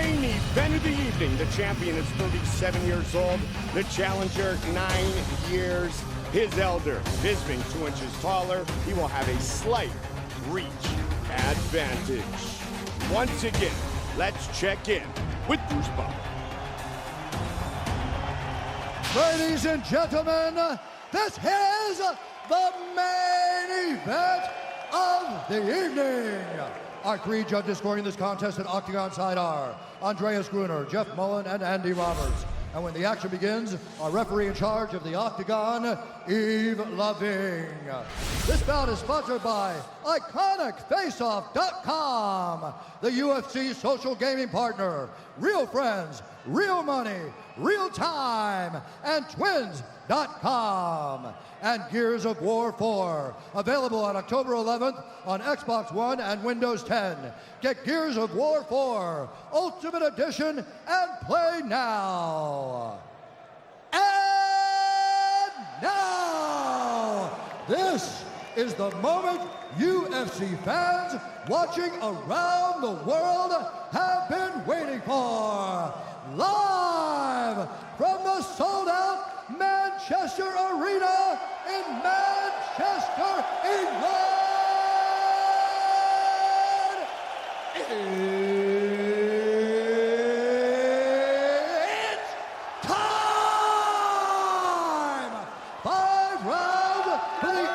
main event of the evening. The champion is 37 years old. The challenger, 9 years. His elder, Bisping, 2 inches taller. He will have a slight reach advantage. Once again, let's check in with Goosebumps. Ladies and gentlemen, this is the main event of the evening. Our 3 judges scoring this contest at Octagon side are Andreas Gruner, Jeff Mullen, and Andy Roberts. And when the action begins, our referee in charge of the Octagon, Yves Lavigne. This bout is sponsored by IconicFaceoff.com, the UFC social gaming partner, Real Friends, Real Money, Real Time, and Twins.com. And Gears of War 4, available on October 11th on Xbox One and Windows 10. Get Gears of War 4 Ultimate Edition and play now. And now, this is the moment UFC fans watching around the world have been waiting for. Live from the sold-out Manchester Arena in Manchester, England. It's time! 5 rounds for the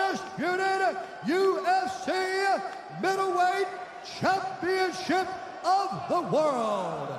undisputed UFC Middleweight Championship of the World.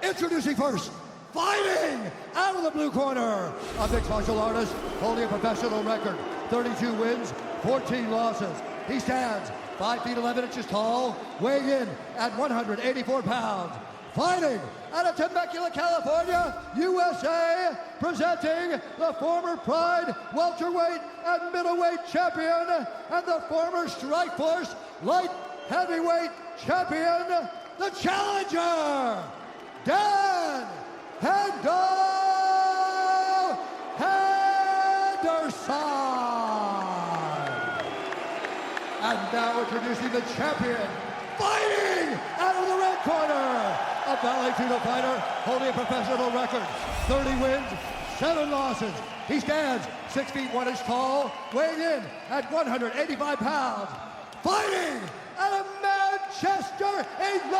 Introducing first, fighting out of the blue corner, a mixed martial artist holding a professional record, 32 wins, 14 losses. He stands 5 feet 11 inches tall, weighing in at 184 pounds. Fighting out of Temecula, California, USA, presenting the former Pride welterweight and middleweight champion and the former Strikeforce light heavyweight champion, the challenger, Dan Henderson! And now introducing the champion, fighting out of the red corner, a Valley Tudo fighter holding a professional record, 30 wins, 7 losses. He stands 6 feet 1 inch tall, weighing in at 185 pounds. Fighting out of Manchester, England!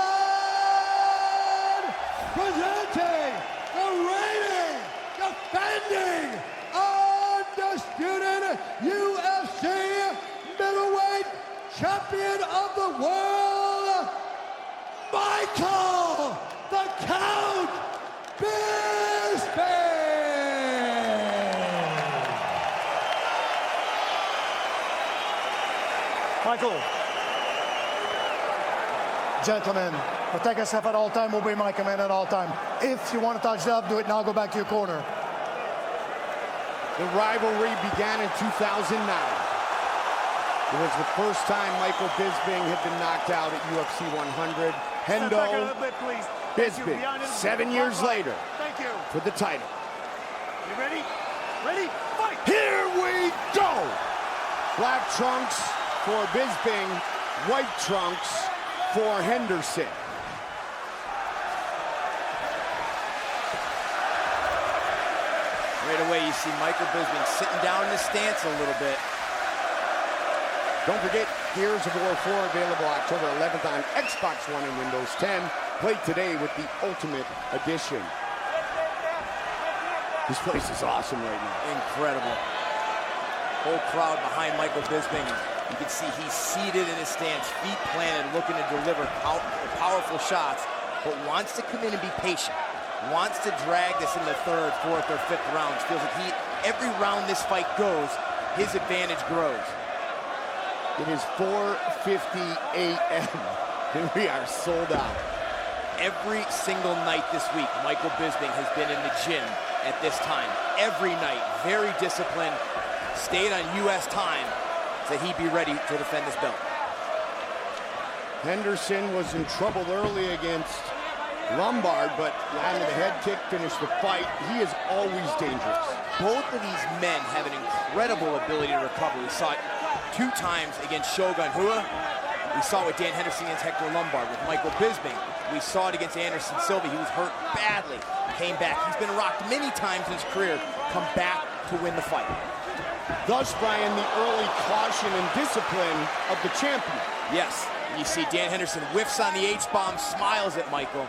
Presenting the reigning, defending, undisputed UFC middleweight champion of the world, Michael the Count Bisping! Michael. Gentlemen, protect yourself at all time, obey my command at all time. If you want to touch up, do it now, go back to your corner. The rivalry began in 2009. It was the first time Michael Bisping had been knocked out at UFC 100. Hendo, Bisping, 7 years later, for the title. You ready? Ready? Fight! Here we go! Black trunks for Bisping, white trunks for Henderson. Right away, you see Michael Bisping sitting down in the stance a little bit. Don't forget, Gears of War 4 available October 11th on Xbox One and Windows 10. Play today with the Ultimate Edition. This place is awesome right now. Incredible. Whole crowd behind Michael Bisping. You can see he's seated in his stance, feet planted, looking to deliver powerful shots, but wants to come in and be patient. Wants to drag this in the 3rd, 4th, or 5th rounds. Feels like every round this fight goes, his advantage grows. It is 4:50 a.m. and we are sold out. Every single night this week, Michael Bisping has been in the gym at this time. Every night, very disciplined, stayed on U.S. time so he'd be ready to defend this belt. Henderson was in trouble early against Lombard, but landed a head kick, finished the fight. He is always dangerous. Both of these men have an incredible ability to recover. We saw it 2 times against Shogun Rua. We saw it with Dan Henderson against Hector Lombard. With Michael Bisping, We saw it against Anderson Silva. He was hurt badly, came back. He's been rocked many times in his career, come back to win the fight. Thus, Brian, the early caution and discipline of the champion. Yes, you see Dan Henderson whiffs on the H-bomb, smiles at Michael.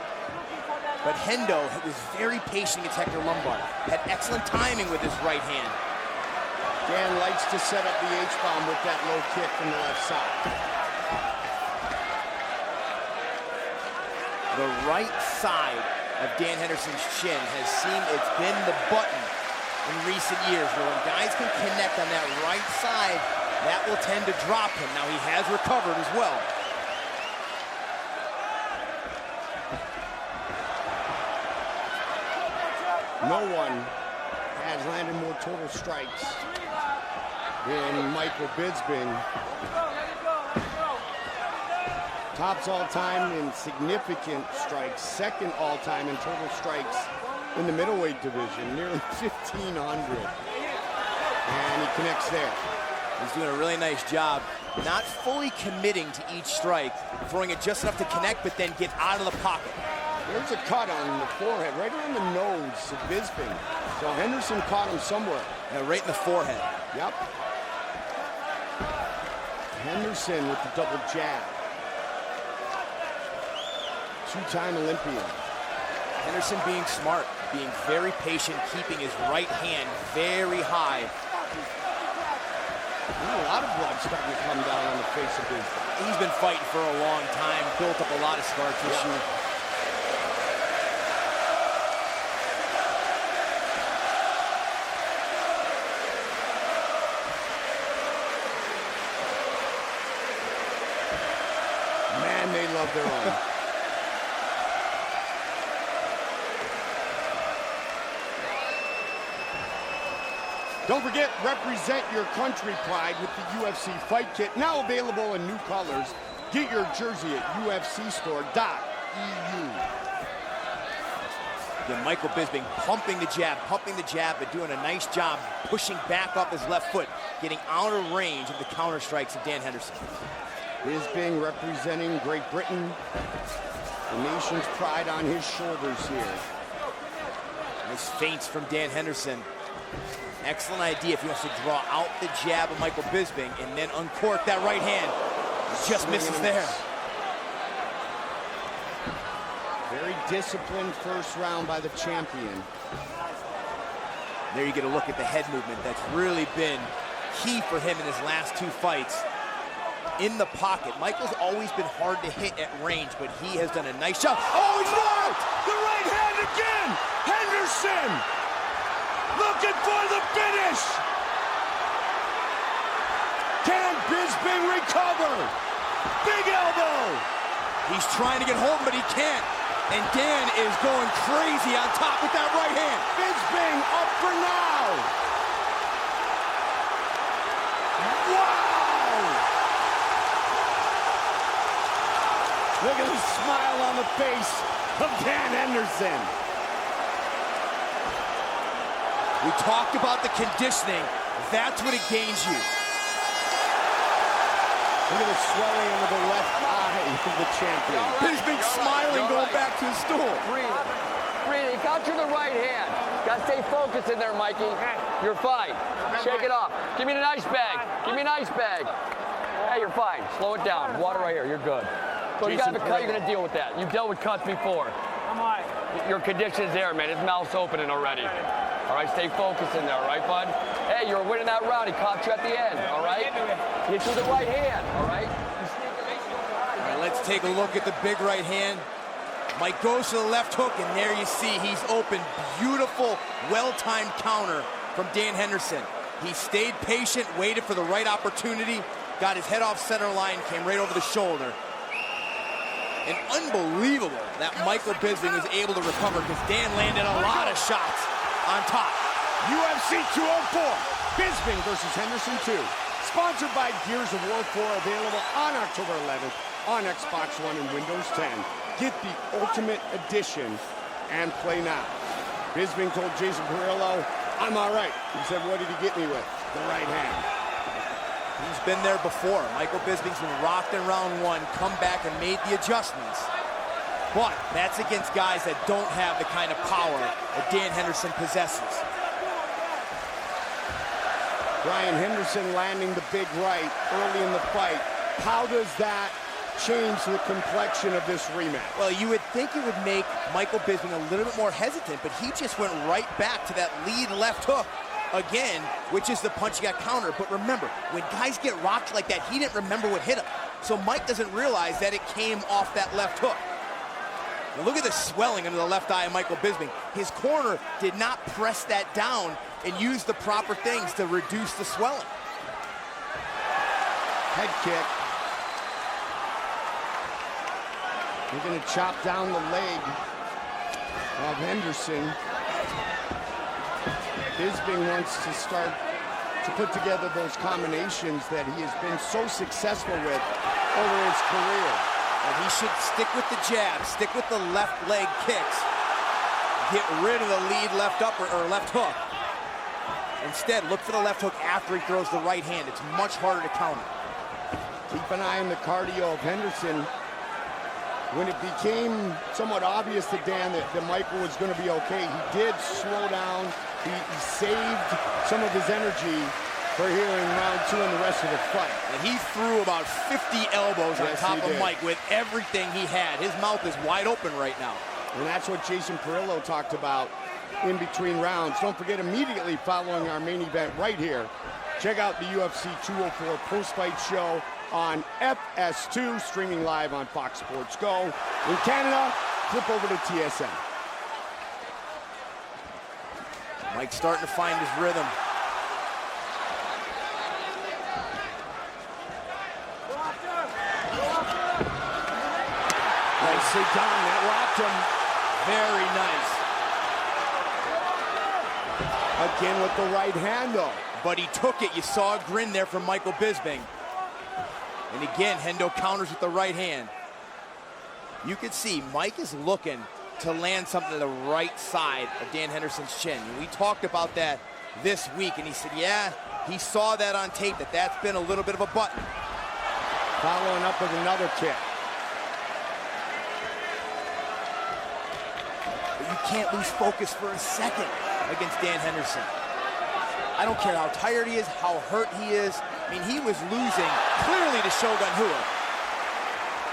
But Hendo was very patient against Hector Lombard. Had excellent timing with his right hand. Dan likes to set up the H-bomb with that low kick from the left side. The right side of Dan Henderson's chin has seemed it's been the button in recent years. Where when guys can connect on that right side, that will tend to drop him. Now he has recovered as well. No one has landed more total strikes than Michael Bisping. Tops all-time in significant strikes, second all-time in total strikes in the middleweight division, nearly 1,500. And he connects there. He's doing a really nice job, not fully committing to each strike, throwing it just enough to connect, but then get out of the pocket. There's a cut on the forehead, right around the nose of Bisping. So Henderson caught him somewhere. Yeah, right in the forehead. Yep. Henderson with the double jab. Two-time Olympian. Henderson being smart, being very patient, keeping his right hand very high. A lot of blood starting to come down on the face of Bisping. He's been fighting for a long time, built up a lot of scar tissue. Yeah. Man, they love their own. Don't forget, represent your country pride with the UFC Fight Kit, now available in new colors. Get your jersey at ufcstore.eu. Again, Michael Bisping pumping the jab, but doing a nice job pushing back up his left foot, getting out of range of the counter strikes of Dan Henderson. Bisping representing Great Britain, the nation's pride on his shoulders here. Nice feints from Dan Henderson. Excellent idea if he wants to draw out the jab of Michael Bisping and then uncork that right hand. Just misses there. Very disciplined first round by the champion. There you get a look at the head movement. That's really been key for him in his last two fights. In the pocket. Michael's always been hard to hit at range, but he has done a nice job. Oh, he's blocked! The right hand again! Henderson! Looking for the finish! Can Bisping recover? Big elbow! He's trying to get hold, but he can't. And Dan is going crazy on top with that right hand. Bisping up for now! Wow! Look at the smile on the face of Dan Henderson. We talked about the conditioning. That's what it gains you. Look at the swelling under the left eye of the champion. Bisping smiling, going back to his stool. Breathe. Breathe. He got you the right hand. Got to stay focused in there, Mikey. You're fine. Shake it off. Give me an ice bag. Give me an ice bag. Hey, you're fine. Slow it down. Water right here. You're good. So you got to have a cut. You're going to deal with that. You've dealt with cuts before. Come on. Your condition's there, man. His mouth's opening already. All right, stay focused in there, all right, bud? Hey, you're winning that round. He caught you at the end, all right? Hit you with the right hand, all right? All right, let's take a look at the big right hand. Mike goes to the left hook, and there you see he's open. Beautiful, well-timed counter from Dan Henderson. He stayed patient, waited for the right opportunity, got his head off center line, came right over the shoulder. And unbelievable that Michael Bisping was able to recover because Dan landed a lot of shots on top. UFC 204, Bisping versus Henderson 2. Sponsored by Gears of War 4, available on October 11th on Xbox One and Windows 10. Get the Ultimate Edition and play now. Bisping told Jason Perillo, I'm all right. He said, what did he get me with? The right hand. He's been there before. Michael Bisping's been rocked in round one, come back and made the adjustments. But that's against guys that don't have the kind of power that Dan Henderson possesses. Brian Henderson landing the big right early in the fight. How does that change the complexion of this rematch? Well, you would think it would make Michael Bisping a little bit more hesitant, but he just went right back to that lead left hook again, which is the punch he got countered. But remember, when guys get rocked like that, he didn't remember what hit him. So Mike doesn't realize that it came off that left hook. Now look at the swelling under the left eye of Michael Bisping. His corner did not press that down and use the proper things to reduce the swelling. Head kick. We're going to chop down the leg of Henderson. Bisping wants to start to put together those combinations that he has been so successful with over his career. And he should stick with the jab, stick with the left leg kicks, get rid of the lead left upper or left hook. Instead, look for the left hook after he throws the right hand. It's much harder to counter. Keep an eye on the cardio of Henderson. When it became somewhat obvious to Dan that Michael was going to be okay, he did slow down. He saved some of his energy for here in round 2 and the rest of the fight. And he threw about 50 elbows on top of Mike with everything he had. His mouth is wide open right now. And that's what Jason Perillo talked about in between rounds. Don't forget, immediately following our main event right here, check out the UFC 204 post-fight show on FS2, streaming live on Fox Sports Go. In Canada, flip over to TSN. Mike's starting to find his rhythm. Nicely done, that rocked him. Very nice. Again with the right hand, though. But he took it. You saw a grin there from Michael Bisping. And again, Hendo counters with the right hand. You can see Mike is looking to land something to the right side of Dan Henderson's chin. And we talked about that this week, and he said, yeah, he saw that on tape, that's been a little bit of a button. Following up with another kick. But you can't lose focus for a second against Dan Henderson. I don't care how tired he is, how hurt he is. I mean, he was losing clearly to Shogun Rua.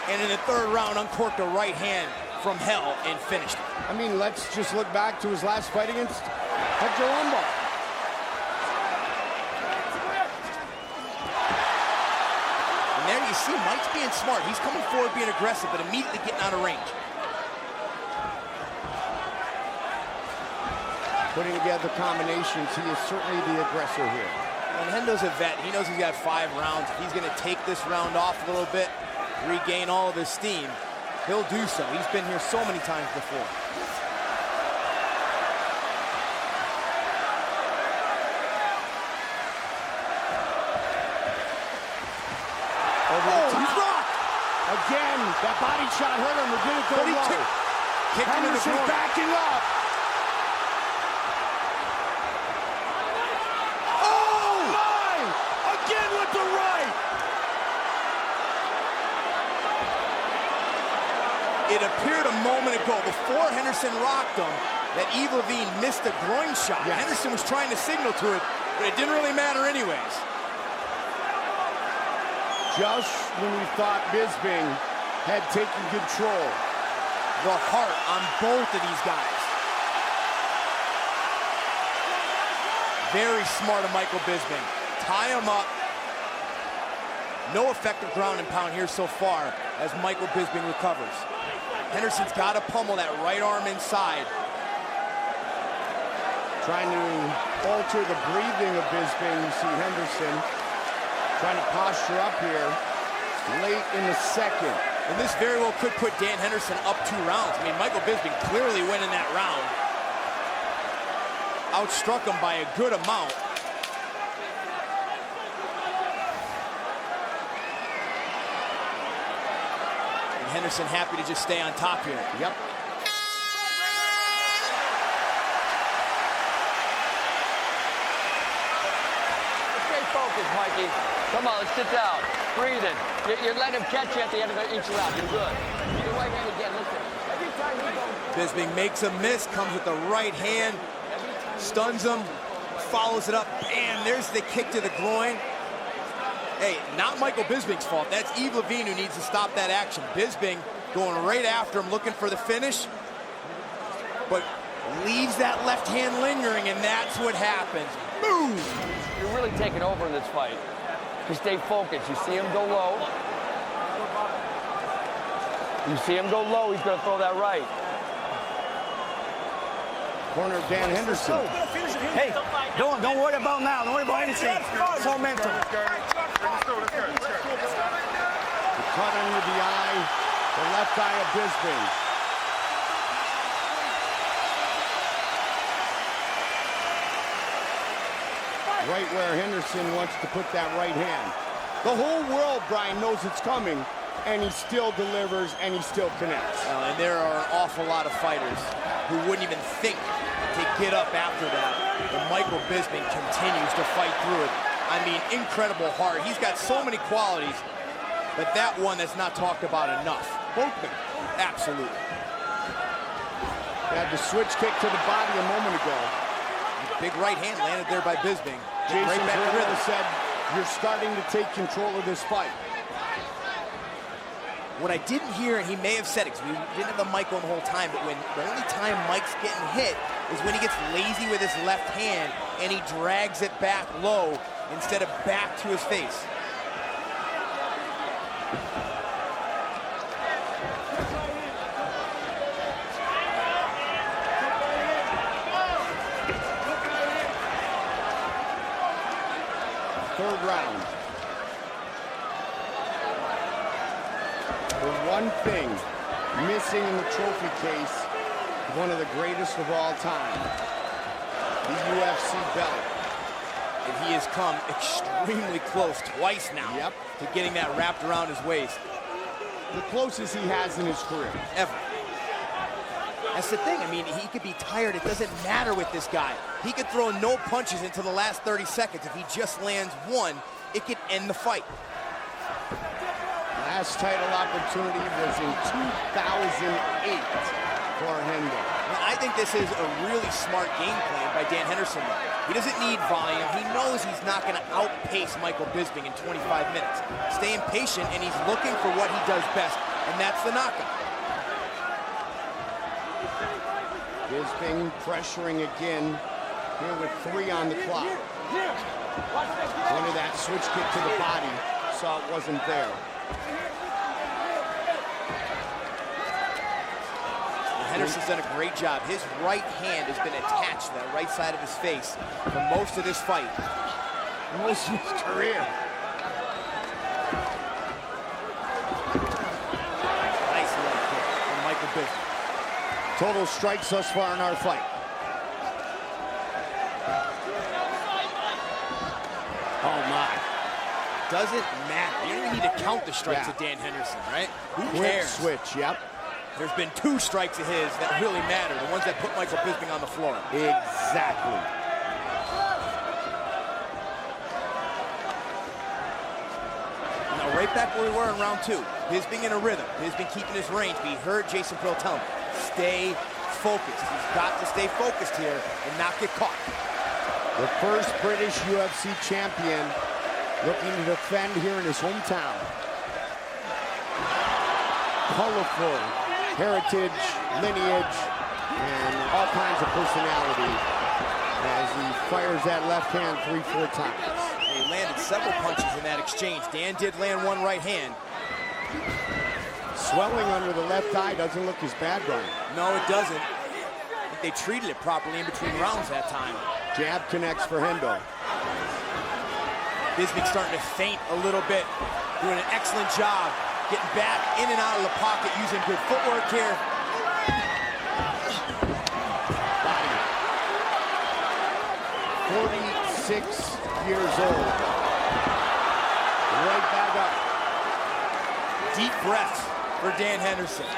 And in the third round, uncorked a right hand from hell and finished it. I mean, let's just look back to his last fight against Hector Lombard. And there you see Mike's being smart. He's coming forward, being aggressive, but immediately getting out of range. Putting together combinations, he is certainly the aggressor here. And Hendo's a vet. He knows he's got 5 rounds. If he's going to take this round off a little bit, regain all of his steam, he'll do so. He's been here so many times before. He's rocked! Again, that body shot hurt him. It didn't go low. Kicked him in the corner. Backing up. With the right. It appeared a moment ago before Henderson rocked him that Yves Lavigne missed a groin shot. Yes. Henderson was trying to signal to it, but it didn't really matter anyways. Just when we thought Bisping had taken control. The heart on both of these guys. Very smart of Michael Bisping. Tie him up. No effective ground and pound here so far as Michael Bisping recovers. Henderson's got to pummel that right arm inside. Trying to alter the breathing of Bisping. You see Henderson trying to posture up here late in the second. And this very well could put Dan Henderson up 2 rounds. I mean, Michael Bisping clearly winning that round. Outstruck him by a good amount. Henderson happy to just stay on top here. Yep. Stay focused, Mikey. Come on, let's sit down. Breathe in. You're letting him catch you at the end of each round. You're good. Your right hand again, listen. Bisping makes a miss, comes with the right hand, stuns him, follows it up, and there's the kick to the groin. Hey, not Michael Bisping's fault. That's Yves Lavigne who needs to stop that action. Bisping going right after him, looking for the finish, but leaves that left hand lingering, and that's what happens. Boom! You're really taking over in this fight. You stay focused. You see him go low. You see him go low, he's going to throw that right. Corner Dan Henderson. Hey, don't worry about now. Don't worry about anything. It's all mental. The cut under the eye, the left eye of Bisping. Right where Henderson wants to put that right hand. The whole world, Brian, knows it's coming, and he still delivers, and he still connects. And there are an awful lot of fighters who wouldn't even think to get up after that. And Michael Bisping continues to fight through it. I mean, incredible heart. He's got so many qualities, but that one that's not talked about enough. Both men, absolutely. Had the switch kick to the body a moment ago. Big right hand landed there by Bisping. Jason Right back to rhythm. said, you're starting to take control of this fight. What I didn't hear, and he may have said it, because we didn't have the mic on the whole time, but when the only time Mike's getting hit is when he gets lazy with his left hand and he drags it back low instead of back to his face. Third round. The one thing missing in the trophy case, one of the greatest of all time, the UFC belt. And he has come extremely close twice now to getting that wrapped around his waist. The closest he has in his career. Ever. That's the thing. I mean, he could be tired. It doesn't matter with this guy. He could throw no punches until the last 30 seconds. If he just lands one, it could end the fight. Last title opportunity was in 2008 for Henderson. I think this is a really smart game plan by Dan Henderson. He doesn't need volume. He knows he's not going to outpace Michael Bisping in 25 minutes. Staying patient, and he's looking for what he does best, and that's the knockout. Bisping pressuring again here with 3 on the clock. One of that switch kick to the body, saw it wasn't there. Henderson's done a great job. His right hand has been attached to that right side of his face for most of this fight. Most of his career. Nice leg kick from Michael Bisping. Total strikes thus far in our fight. Oh my. Doesn't matter. You don't even need to count the strikes of Dan Henderson, right? Who Quick cares? switch, yep. There's been 2 strikes of his that really matter, the ones that put Michael Bisping on the floor. Exactly. Now, right back where we were in round 2. Bisping in a rhythm. Bisping keeping his range, but he heard Jason Pearl tell him, stay focused. He's got to stay focused here and not get caught. The first British UFC champion looking to defend here in his hometown. Colorful heritage, lineage, and all kinds of personality as he fires that left hand 3-4 times. He landed several punches in that exchange. Dan did land one right hand. Swelling under the left eye doesn't look as bad, Brian. No, it doesn't. I think they treated it properly in between rounds that time. Jab connects for Hendo. Bisping starting to feint a little bit, doing an excellent job getting back in and out of the pocket, using good footwork here. Body. 46 years old. Right back up. Deep breaths for Dan Henderson. 1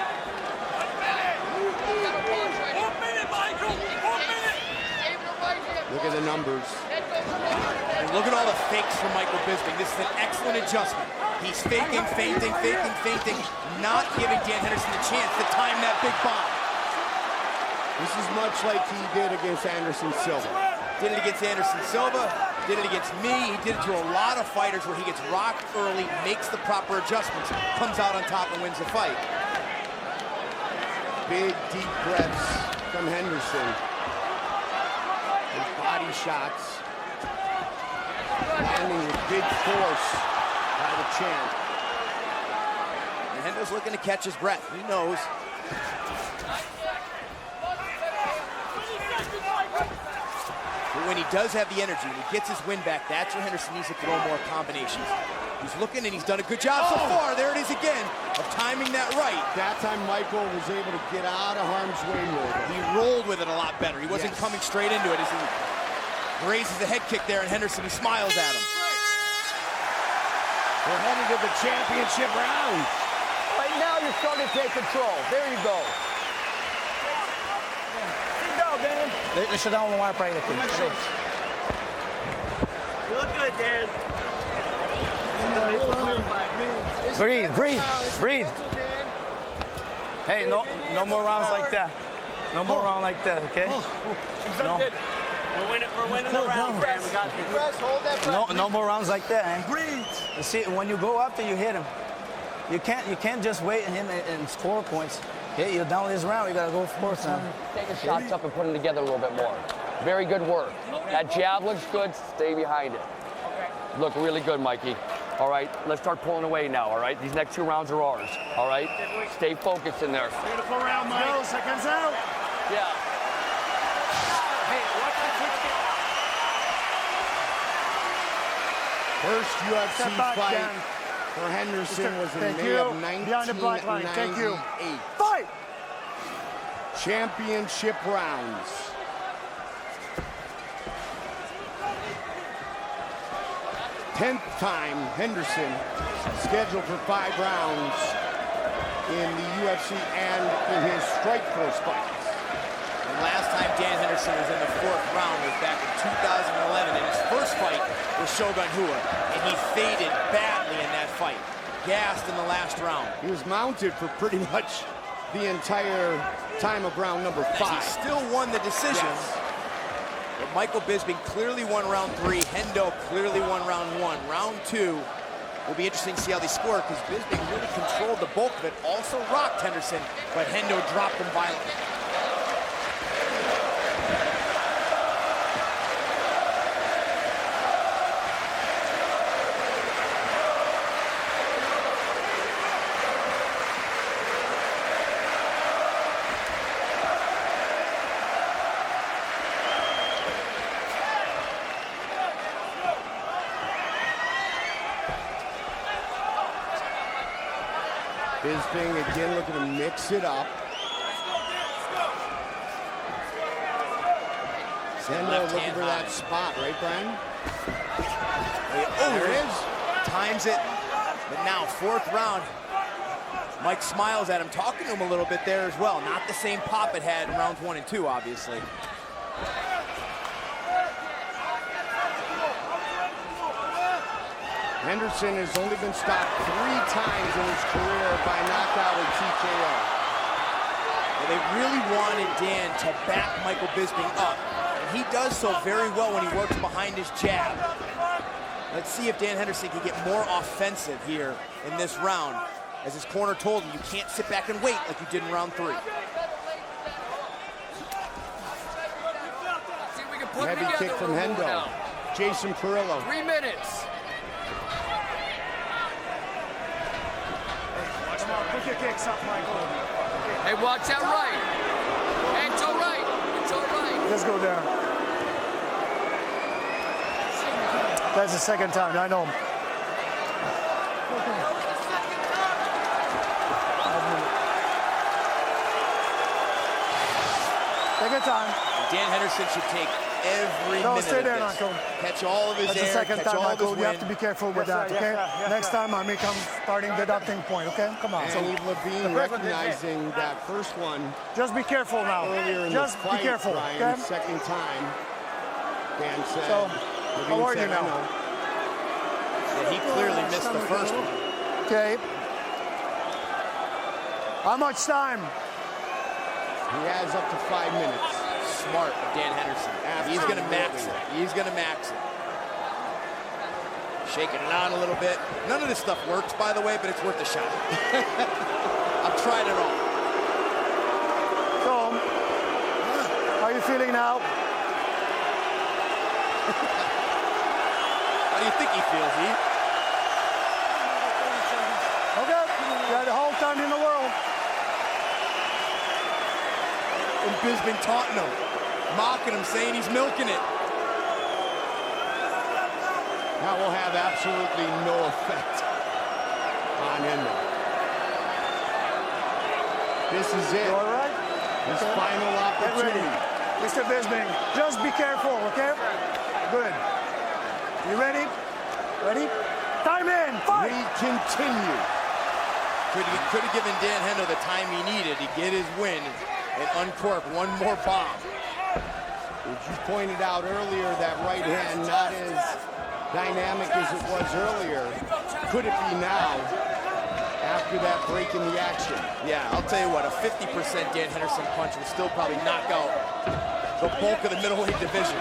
minute, Michael! 1 minute! Look at the numbers. And look at all the fakes from Michael Bisping. This is an excellent adjustment. He's faking, feinting, faking, feinting, not giving Dan Henderson the chance to time that big bomb. This is much like he did against Anderson Silva. Did it against Anderson Silva, did it against me. He did it to a lot of fighters where he gets rocked early, makes the proper adjustments, comes out on top and wins the fight. Big, deep breaths from Henderson. His body shots. Landing with big force by the champ. And Hendo's looking to catch his breath. He knows. But when he does have the energy, when he gets his win back, that's where Henderson needs to throw more combinations. He's looking and he's done a good job so far. There it is again, of timing that right. That time Michael was able to get out of harm's way more. He rolled with it a lot better. He wasn't coming straight into it as he raises the head kick there, and Henderson, he smiles at him. We're headed to the championship round. Right now, you're starting to take control. There you go. Sit down, Dan. Sit down on the right there. You look good, Dan. Breathe, breathe, breathe. Hey, no more rounds like that. No more rounds like that, okay? No. We're winning the round, man. We got this. Hold that breath. No more rounds like that, man. Breathe. You see, when you go after, you hit him. You can't just wait him and score points. Okay, you're down this round, you gotta go for it now. Take the shots up and put them together a little bit more. Very good work. That jab looks good. Stay behind it. Look really good, Mikey. All right, let's start pulling away now, all right? These next 2 rounds are ours, all right? Stay focused in there. Beautiful round, Mike. Go, seconds out. Yeah. Hey, watch the switch. First UFC Step back, fight Dan. for Henderson was in Thank May you. of Behind the black line. Thank you. 1998. Fight! Championship rounds. Tenth time Henderson scheduled for 5 rounds in the UFC and in his Strikeforce fights. And last time Dan Henderson was in the 4th round was back in 2011 in his first fight with Shogun Rua, and he faded badly in that fight, gassed in the last round. He was mounted for pretty much the entire time of round number 5. He still won the decision. Yes. But Michael Bisping clearly won round 3. Hendo clearly won round 1. Round 2 will be interesting to see how they score because Bisping really controlled the bulk of it. Also rocked Henderson, but Hendo dropped him violently. Bisping again looking to mix it up. Hendo looking for that spot, right, Brian? Oh, there it is. Times it. But now, 4th round. Mike smiles at him, talking to him a little bit there as well. Not the same pop it had in rounds 1 and 2, obviously. Henderson has only been stopped 3 times in his career by knockout or TKO. Well, they really wanted Dan to back Michael Bisping up. And he does so very well when he works behind his jab. Let's see if Dan Henderson can get more offensive here in this round. As his corner told him, you can't sit back and wait like you did in round 3. See if we can put Heavy it kick together from a little more Hendo. now. Jason Perillo. 3 minutes. Put your kicks up, Michael. Hey, watch that right. Hey, it's all right. It's all right. Let's go there. That's the 2nd time, I know. Take your time. Dan Henderson should take every No, minute stay of there, this. Michael. Catch all of his That's the air, 2nd catch time, all of his Michael. You have wind. to be careful with Yes, that, sir. okay? Yes, sir. Yes, Next sir. time I make starting deducting point, okay? Come on. And Levine recognizing that first one Just be careful now. earlier in Just the fight, be careful, Brian, okay? second time. Dan said. So, Levine how are you said, now? "I know." Yeah, he clearly missed the first one. Okay. How much time? He has up to 5 minutes. Smart of Dan Henderson. He's going to max it. He's going to max it. Shaking it on a little bit. None of this stuff works, by the way, but it's worth a shot. I've tried it all. So, how are you feeling now? How do you think he feels, Heath? Okay, you had the whole time in the world. And Bisping taunting him, mocking him, saying he's milking it. That will have absolutely no effect on Endo. This is it. You all right? His final Get ready. opportunity. Mr. Bisping, just be careful, okay? Good. You ready? Ready? Time in! Fight! We continue. Could have given Dan Hendo the time he needed to get his win and uncork one more bomb. As you pointed out earlier, that right hand not as dynamic as it was earlier. Could it be now after that break in the action? Yeah, I'll tell you what, a 50% Dan Henderson punch will still probably knock out the bulk of the middleweight division.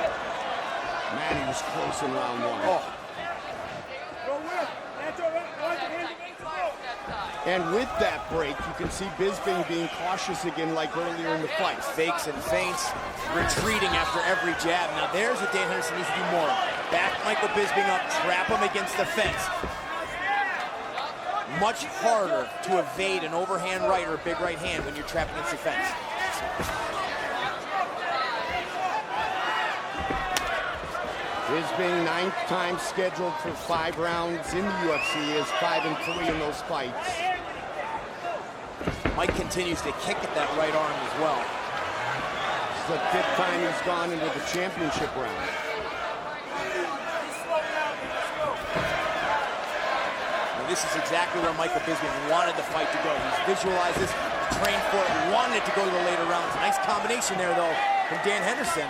Man, he was close in round 1. Oh. And with that break, you can see Bisping being cautious again like earlier in the fight. Fakes and feints, retreating after every jab. Now there's what Dan Henderson needs to do more. Back Michael Bisping up, trap him against the fence. Much harder to evade an overhand right or a big right hand when you're trapped against the fence. Bisping, 9th time scheduled for 5 rounds in the UFC, is 5-3 in those fights. Mike continues to kick at that right arm as well. This is the 5th time he's gone into the championship round. And this is exactly where Michael Bisping wanted the fight to go. He's visualized this, trained for it, wanted it to go to the later rounds. Nice combination there, though, from Dan Henderson,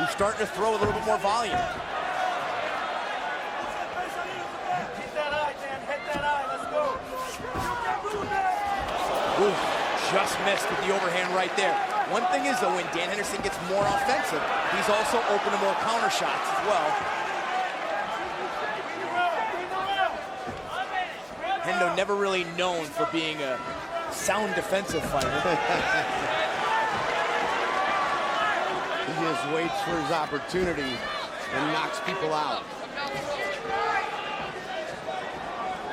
who's starting to throw a little bit more volume. Ooh, just missed with the overhand right there. One thing is, though, when Dan Henderson gets more offensive, he's also open to more counter shots as well. Hendo never really known for being a sound defensive fighter. He just waits for his opportunity and knocks people out.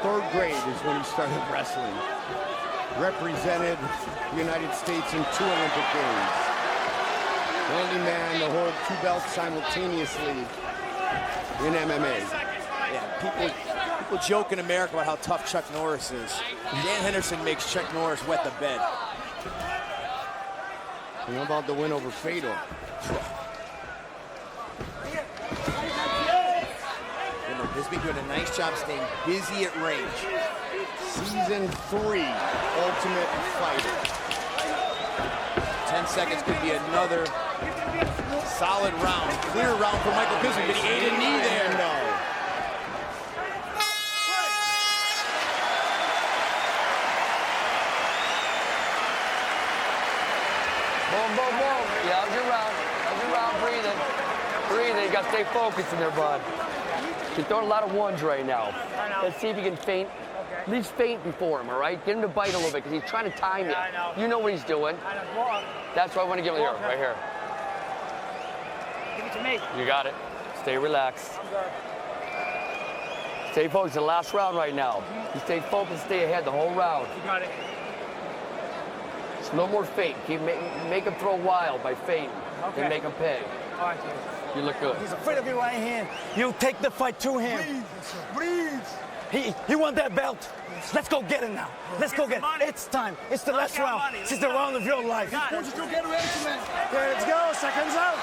3rd grade is when he started wrestling. Represented the United States in 2 Olympic Games. The only man to hold 2 belts simultaneously in MMA. Yeah, people joke in America about how tough Chuck Norris is. Dan Henderson makes Chuck Norris wet the bed. And how about the win over Fedor? You know, Bisping doing a nice job staying busy at range. Season 3 Ultimate Fighter. 10 seconds could be another solid round. Clear round for Michael Bisping, but he ate a knee there. No. Boom, boom, boom. Yeah, how's your round? How's your round? Breathing. Breathing. You got to stay focused in there, bud. You're throwing a lot of ones right now. Let's see if you can feint. At least feint before him, all right? Get him to bite a little bit because he's trying to time you. You know what he's doing. That's why I want to give him here, right here. Give it to me. You got it. Stay relaxed. Stay focused. The last round right now. You stay focused, stay ahead the whole round. You got it. It's no more feint. Keep make him throw wild by feinting. Okay. And make him pay. All right, You look good. He's afraid of your right hand. You take the fight to him. Breathe! He won that belt. Let's go get it now. Let's go get it. It's time. It's the last round. It's the round of your life. Okay, let's go. Seconds out.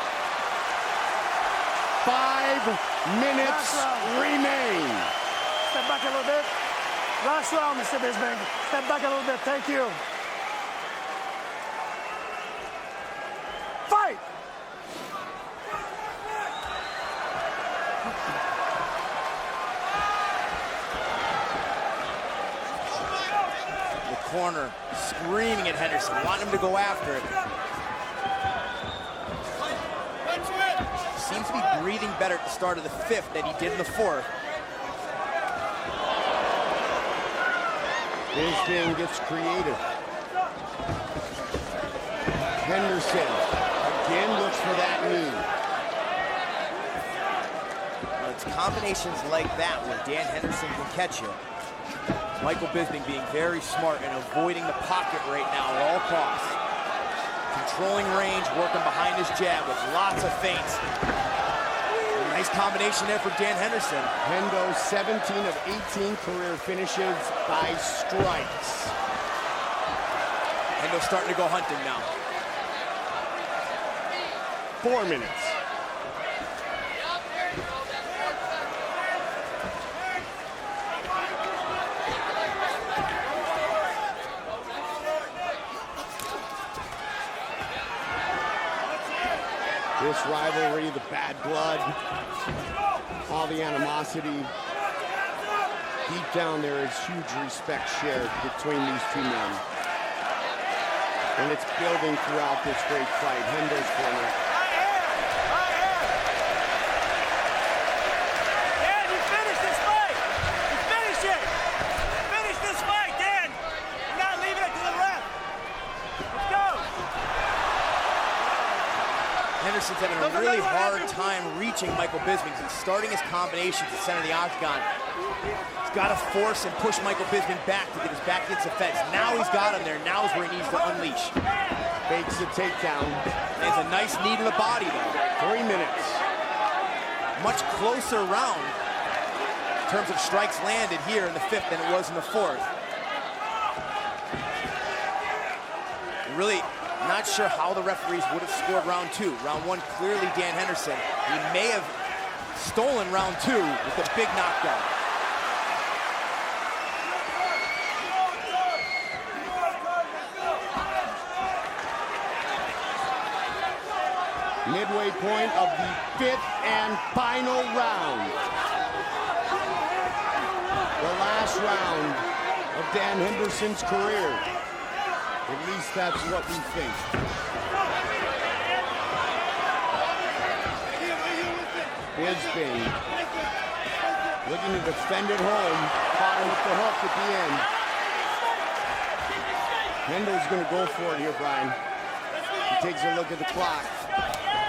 5 minutes remain. Step back a little bit. Last round, Mr. Bisping. Step back a little bit. Thank you. Fight! corner, screaming at Henderson, wanting him to go after it. Seems to be breathing better at the start of the 5th than he did in the 4th. Bisping gets creative. Henderson again looks for that knee. Well, it's combinations like that where Dan Henderson can catch you. Michael Bisping being very smart and avoiding the pocket right now at all costs. Controlling range, working behind his jab with lots of feints. A nice combination there for Dan Henderson. Hendo, 17 of 18 career finishes by strikes. Hendo's starting to go hunting now. 4 minutes. This rivalry, the bad blood, all the animosity. Deep down there is huge respect shared between these two men. And it's building throughout this great fight. Hendo's corner. Dan, you finish this fight! You finish it! Finish this fight, Dan! You're not leaving it to the ref! Let's go! Henderson's having a really hard time reaching Michael Bisping. He's starting his combinations at center of the octagon. He's got to force and push Michael Bisping back to get his back against the fence. Now he's got him there. Now is where he needs to unleash. Fakes the takedown. There's a nice knee to the body, though. 3 minutes. Much closer round in terms of strikes landed here in the 5th than it was in the 4th. Really not sure how the referees would have scored round 2. Round 1, clearly Dan Henderson. He may have stolen round 2 with a big knockdown. Midway point of the 5th and final round. The last round of Dan Henderson's career. At least that's what we think. Bisping looking to defend it home. Caught him with the hook at the end. Hendo's going to go for it here, Brian. He takes a look at the clock.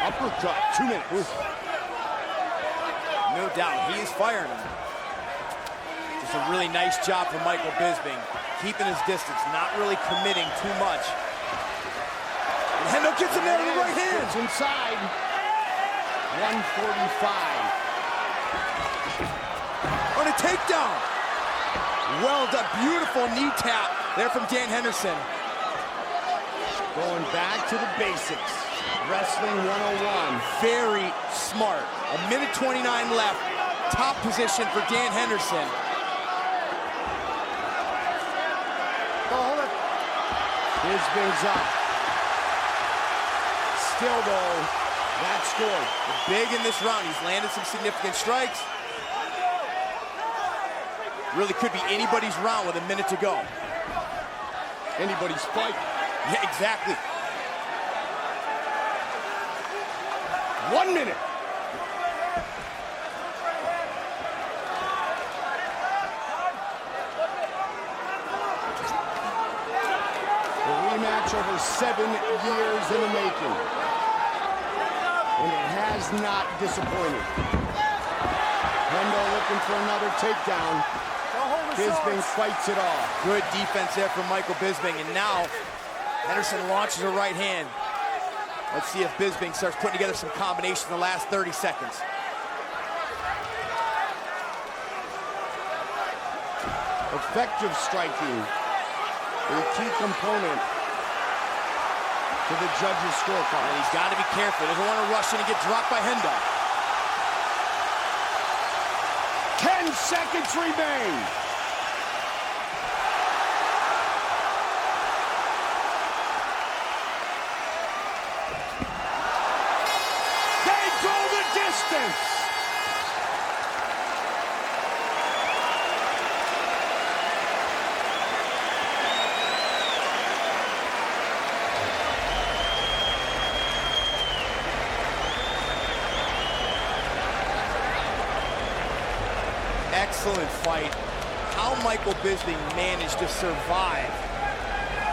Uppercut, 2 minutes. No doubt, he is firing him. Just a really nice job from Michael Bisping. Keeping his distance, not really committing too much. And Hendo gets him there with the right hand. It's inside. 145. On a takedown. Well done, beautiful knee tap there from Dan Henderson. Going back to the basics. Wrestling 101. Very smart. 1:29 left. Top position for Dan Henderson. Hold it. Bisping's up. Still though, that scored. Big in this round. He's landed some significant strikes. Really could be anybody's round with a minute to go. Anybody's fight. Yeah, exactly. 1 minute. The rematch over 7 years in the making. And it has not disappointed. Hendo looking for another takedown. Bisping fights it off. Good defense there from Michael Bisping, and now Henderson launches a right hand. Let's see if Bisping starts putting together some combinations in the last 30 seconds. Effective striking, a key component to the judges' scorecard. And he's got to be careful. He doesn't want to rush in and get dropped by Hendo. 10 seconds remain. Excellent fight. How Michael Bisping managed to survive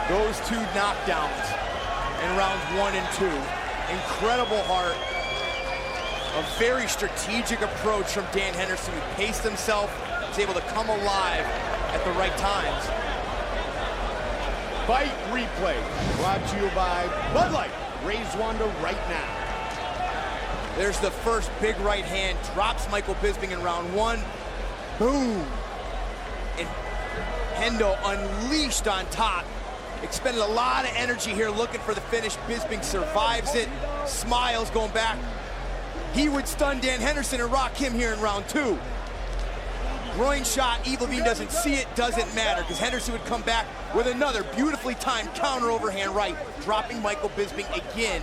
those two knockdowns in rounds 1 and 2. Incredible heart. A very strategic approach from Dan Henderson, who paced himself, was able to come alive at the right times. Fight replay brought to you by Bud Light. Raise Wanda right now. There's the first big right hand, drops Michael Bisping in round 1. Boom. And Hendo unleashed on top. Expended a lot of energy here looking for the finish. Bisping survives it, smiles going back. He would stun Dan Henderson and rock him here in round 2. Groin shot, Evil Bean doesn't see it, doesn't matter, because Henderson would come back with another beautifully timed counter overhand right, dropping Michael Bisping again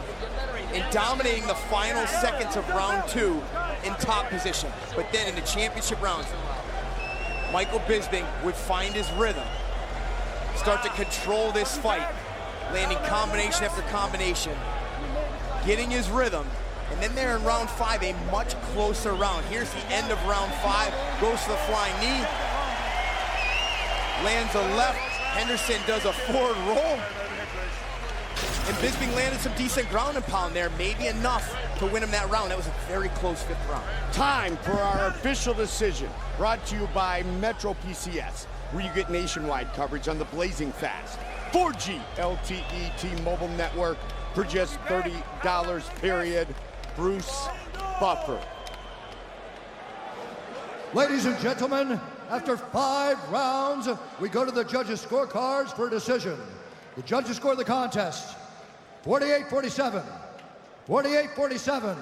and dominating the final seconds of round 2 in top position. But then in the championship rounds, Michael Bisping would find his rhythm, start to control this fight, landing combination after combination, getting his rhythm. And then there in round 5, a much closer round. Here's the end of round 5, goes for the flying knee, lands a left, Henderson does a forward roll, and Bisping landed some decent ground and pound there, maybe enough to win him that round. That was a very close 5th round. Time for our official decision, brought to you by Metro PCS, where you get nationwide coverage on the blazing fast 4G LTE T-Mobile network for just $30 period. Bruce Buffer. Ladies and gentlemen, after 5 rounds, we go to the judges' scorecards for a decision. The judges score the contest 48-47, 48-47,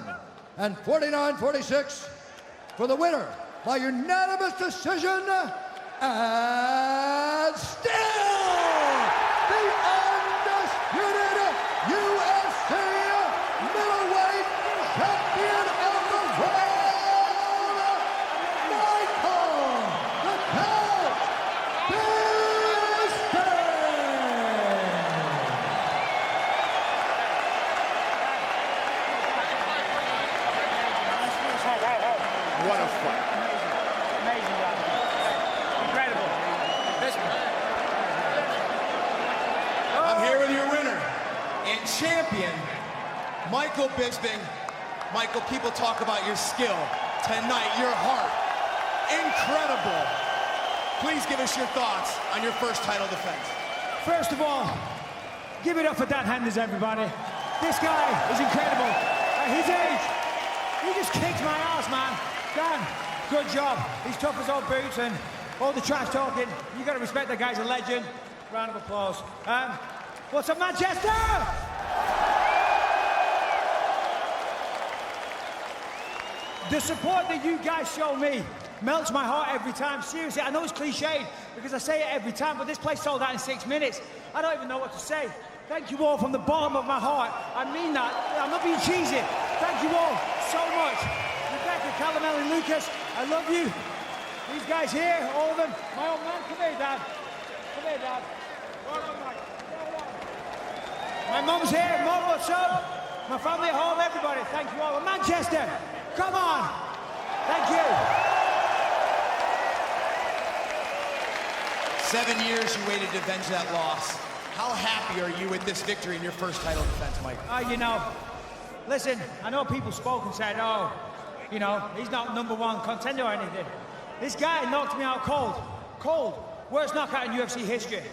and 49-46 for the winner by unanimous decision, and still the undisputed UFC middleweight champion of the world, Michael "The Couch" Bisping. What a fight. Amazing, guys. Incredible. I'm here with your winner and champion, Michael Bisping. Michael, people talk about your skill. Tonight, your heart, incredible. Please give us your thoughts on your first title defense. First of all, give it up for Dan Henderson, everybody. This guy is incredible. At his age, he just kicked my ass, man. Dan, good job. He's tough as old boots and all the trash talking. You got to respect the guy's a legend. Round of applause. What's up, Manchester? The support that you guys show me melts my heart every time. Seriously, I know it's cliched because I say it every time, but this place sold out in 6 minutes. I don't even know what to say. Thank you all from the bottom of my heart. I mean that. I'm not being cheesy. Thank you all so much. Rebecca, Calamel, and Lucas, I love you. These guys here, all of them. My old man, come here, Dad. Come here, Dad. My mum's here. Mum, what's up? My family at home, everybody. Thank you all. And Manchester, come on. Thank you. 7 years you waited to avenge that loss. How happy are you with this victory in your first title defense, Mike? You know, listen, I know people spoke and said, oh, you know, he's not #1 contender or anything. This guy knocked me out cold. Cold. Worst knockout in UFC history.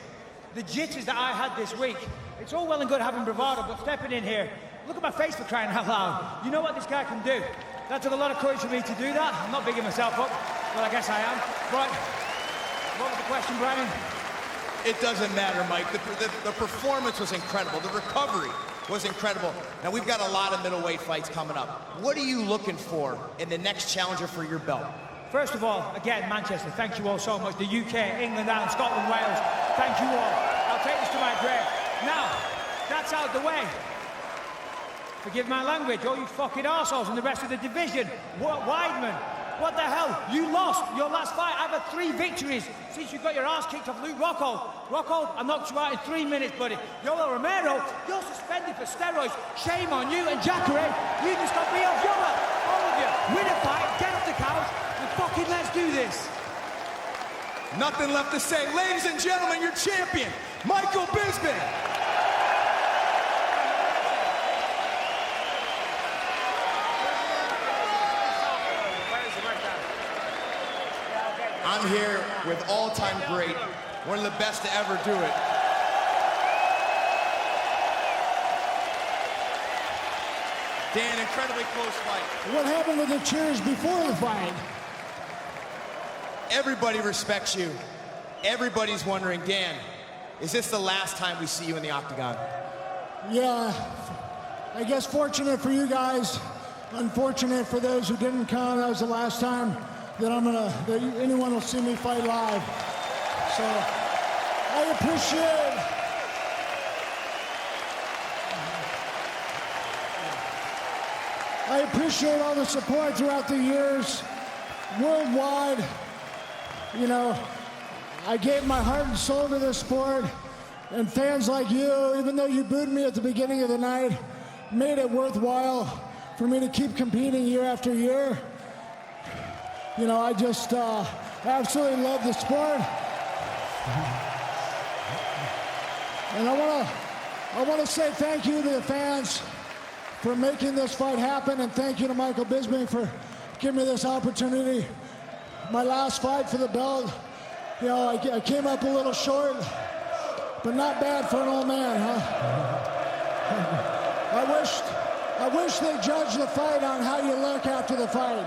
The jitters that I had this week, it's all well and good having bravado, but stepping in here, look at my face for crying out loud. You know what this guy can do. That took a lot of courage for me to do that. I'm not bigging myself up, but I guess I am. But what was the question, Brian? It doesn't matter, Mike. The performance was incredible. The recovery was incredible. Now, we've got a lot of middleweight fights coming up. What are you looking for in the next challenger for your belt? First of all, again, Manchester, thank you all so much. The UK, England, Ireland, Scotland, Wales, thank you all. I'll take this to my grave. Now, that's out of the way. Forgive my language, all you fucking arseholes in the rest of the division. Weidman, what the hell? You lost your last fight. I've had 3 victories since you got your ass kicked off Luke Rockhold. Rockhold, I knocked you out in 3 minutes, buddy. Yoel Romero, you're suspended for steroids. Shame on you. And Jacare, you just got me off Yoel. All of you. Win a fight, get off the couch, and fucking let's do this. Nothing left to say. Ladies and gentlemen, your champion, Michael Bisping. I'm here with all-time great, one of the best to ever do it. Dan, incredibly close fight. What happened to the cheers before the fight? Everybody respects you. Everybody's wondering, Dan, is this the last time we see you in the octagon? Yeah, I guess fortunate for you guys, unfortunate for those who didn't come. That was the last time that anyone will see me fight live. So I appreciate all the support throughout the years, worldwide. You know, I gave my heart and soul to this sport, and fans like you, even though you booed me at the beginning of the night, made it worthwhile for me to keep competing year after year. You know, I just absolutely love the sport. And I want to say thank you to the fans for making this fight happen, and thank you to Michael Bisping for giving me this opportunity. My last fight for the belt, you know, I came up a little short, but not bad for an old man, huh? I wish they judged the fight on how you look after the fight.